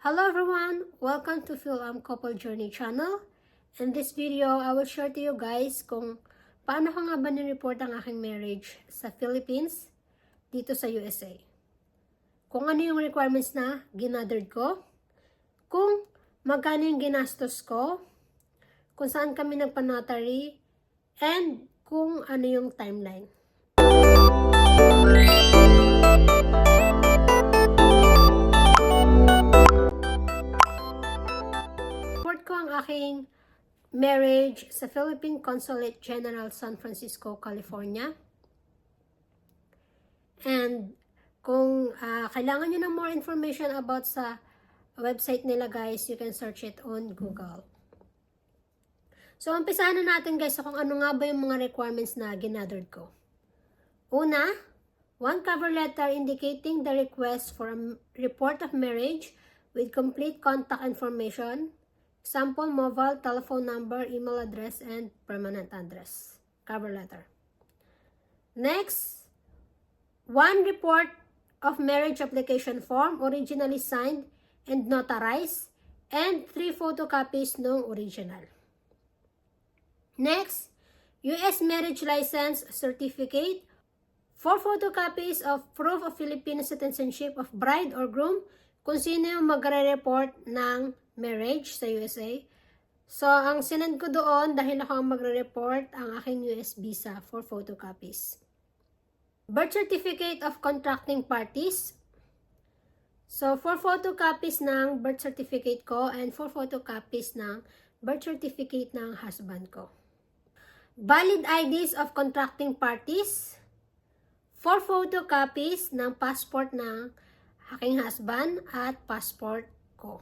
Hello everyone! Welcome to Couple Journey channel. In this video, I will share to you guys kung paano ko nga ba ni-report ang aking marriage sa Philippines dito sa USA. Kung ano yung requirements na ginathered ko, kung magkano yung ginastos ko, kung saan kami nagpa-notary, and kung ano yung timeline. Report ko ang aking marriage sa Philippine Consulate General San Francisco, California. And kung kailangan nyo ng more information about sa website nila guys, you can search it on Google. So, umpisahan na natin guys kung ano nga ba yung mga requirements na ginathered ko. Una, one cover letter indicating the request for a report of marriage with complete contact information, example, mobile, telephone number, email address, and permanent address. Cover letter. Next, one report of marriage application form, originally signed and notarized, and 3 photocopies ng original. Next, U.S. marriage license certificate, 4 photocopies of proof of Filipino citizenship of bride or groom, kung sino yung magre-report ng marriage sa USA. So, ang sinend ko doon, dahil ako ang magre-report, ang aking US visa for photocopies. Birth certificate of contracting parties. So, 4 photocopies ng birth certificate ko and 4 photocopies ng birth certificate ng husband ko. Valid IDs of contracting parties. 4 photocopies ng passport ng aking husband at passport ko.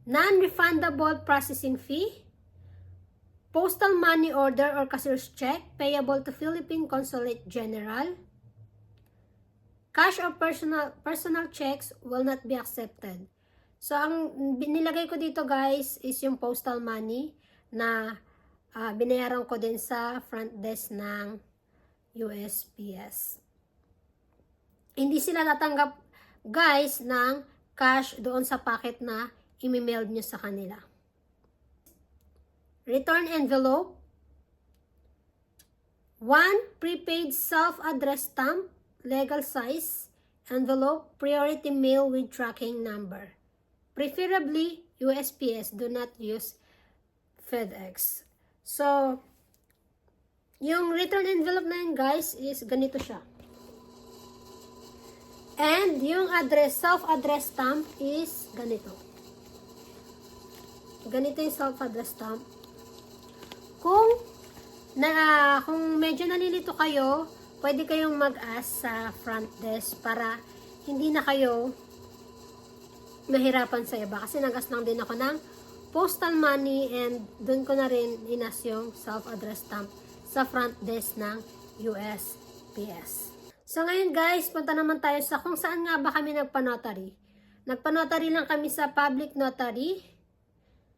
Non-refundable processing fee, postal money order or cashier's check payable to Philippine Consulate General. Cash or personal checks will not be accepted. So, ang nilagay ko dito guys is yung postal money na binayaran ko din sa front desk ng USPS. Hindi sila tatanggap guys ng cash doon sa packet na i-mail nyo sa kanila. Return envelope. 1 prepaid self-addressed stamp, legal size, envelope, priority mail with tracking number. Preferably USPS, do not use FedEx. So, yung return envelope na yun guys is ganito siya. And yung address, self-addressed stamp is ganito. Ganito yung self-address stamp. Kung medyo nalilito kayo, pwede kayong mag-ask sa front desk para hindi na kayo mahirapan sa iba. Kasi nag-ask lang din ako ng postal money and doon ko na rin inas yung self-address stamp sa front desk ng USPS. So ngayon guys, punta naman tayo sa kung saan nga ba kami nagpa-notary. Nagpa-notary lang kami sa public notary.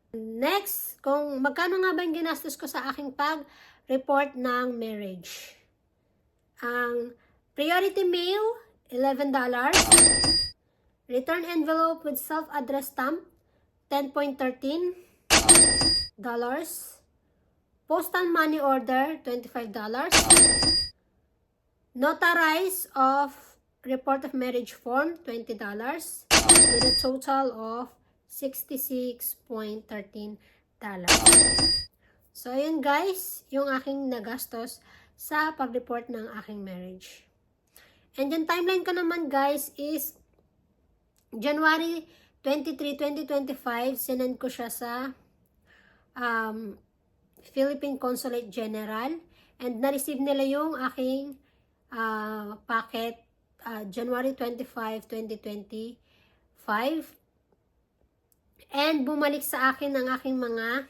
Next, kung magkano nga ba yung ginastos ko sa aking pag-report ng marriage. Ang priority mail, $11. Return envelope with self-addressed stamp, $10.13. Postal money order, $25. Notarize of report of marriage form, $20. With a total of $66.13. So, ayun guys, yung aking nagastos sa pag-report ng aking marriage. And yung timeline ko naman guys is January 23, 2025, sinend ko siya sa Philippine Consulate General and na-receive nila yung aking packet January 25, 2025. And bumalik sa akin ang aking mga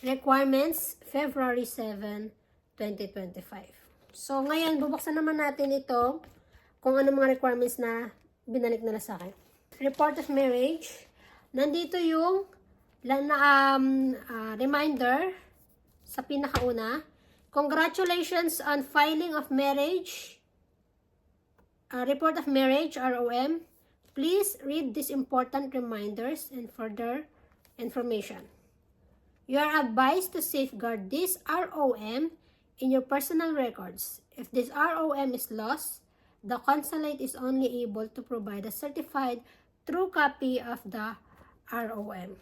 requirements February 7, 2025. So, ngayon, bubuksan naman natin ito kung ano mga requirements na binalik nila sa akin. Report of marriage. Nandito yung reminder sa pinakauna. Congratulations on filing of marriage. Report of marriage, ROM. Please read these important reminders and further information. You are advised to safeguard this ROM in your personal records. If this ROM is lost, the consulate is only able to provide a certified true copy of the ROM.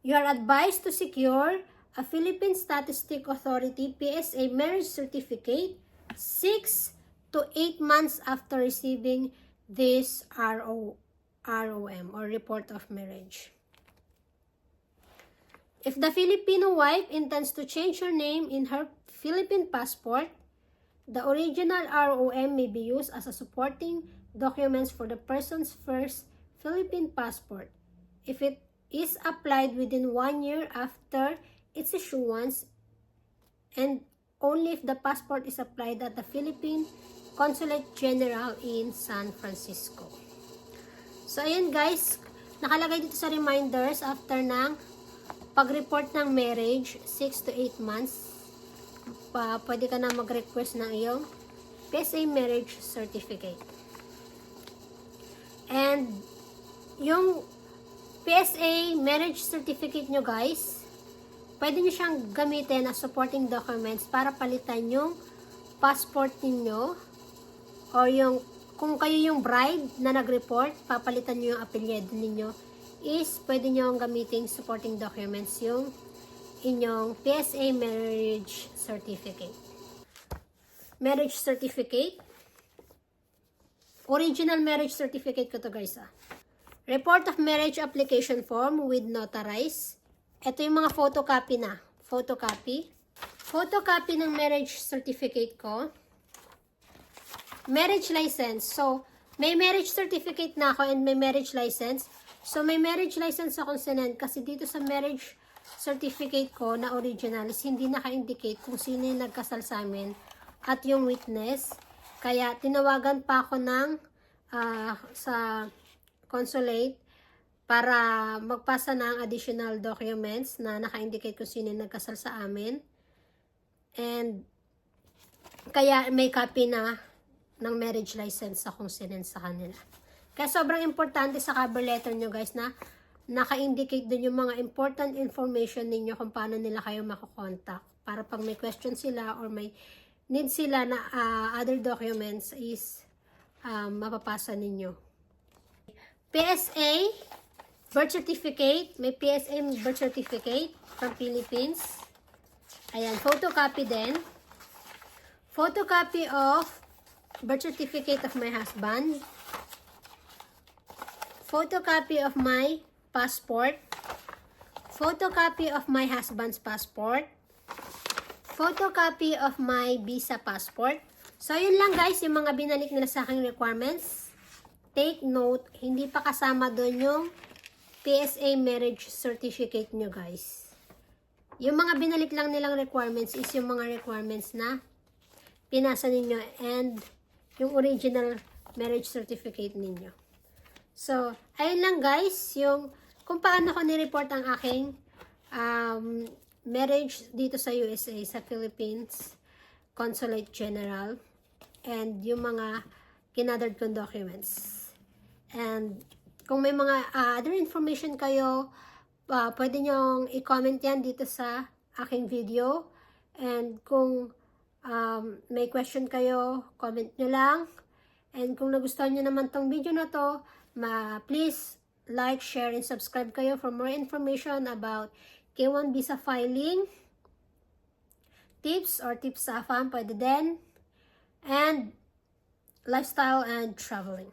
You are advised to secure a Philippine Statistic Authority PSA marriage certificate 6 to 8 months after receiving this ROM or report of marriage. If the Filipino wife intends to change her name in her Philippine passport, the original ROM may be used as a supporting documents for the person's first Philippine passport. If it is applied within 1 year after its issuance, and only if the passport is applied at the Philippine Consulate General in San Francisco. So, ayan guys, nakalagay dito sa reminders after ng pag-report ng marriage, 6 to 8 months, pwede ka na mag-request ng iyong PSA marriage certificate. And yung PSA marriage certificate nyo guys, pwede nyo siyang gamitin as supporting documents para palitan yung passport ninyo, o yung, kung kayo yung bride na nag-report, papalitan nyo yung apelyido ninyo, is pwede nyo gamitin supporting documents yung inyong PSA marriage certificate. Marriage certificate. Original marriage certificate ko to guys Report of marriage application form with notarized. Ito yung mga photocopy na. Photocopy. Photocopy ng marriage certificate ko. Marriage license. So, may marriage certificate na ako and may marriage license. So, may marriage license akong sinend kasi dito sa marriage certificate ko na original is hindi naka-indicate kung sino yung nagkasal sa amin at yung witness. Kaya, tinawagan pa ako ng sa consulate para magpasa ng additional documents na naka-indicate kung sino yung nagkasal sa amin. And, kaya may copy na ng marriage license akong sinend sa kanila. Kaya sobrang importante sa cover letter nyo guys na naka-indicate dun yung mga important information ninyo kung paano nila kayo makakontakt. Para pag may question sila or may need sila na other documents is mapapasa ninyo. PSA birth certificate. May PSA birth certificate from Philippines. Ayan, photocopy din. Photocopy of birth certificate of my husband. Photocopy of my passport. Photocopy of my husband's passport. Photocopy of my visa passport. So, yun lang guys, yung mga binalik nila sa aking requirements. Take note, hindi pa kasama doon yung PSA marriage certificate nyo guys. Yung mga binalik lang nilang requirements is yung mga requirements na pinasa ninyo and yung original marriage certificate ninyo. So, ayun lang guys, yung kung paano ko ni-report ang aking marriage dito sa USA, sa Philippines Consulate General, and yung mga ginathered kong documents. And kung may mga other information kayo, pwede nyong i-comment yan dito sa aking video. And kung may question kayo, comment nyo lang. And kung nagustuhan nyo naman tong video na to, please like, share, and subscribe kayo for more information about K1 visa filing, tips or tips sa AFAM, pwede din, and lifestyle and traveling.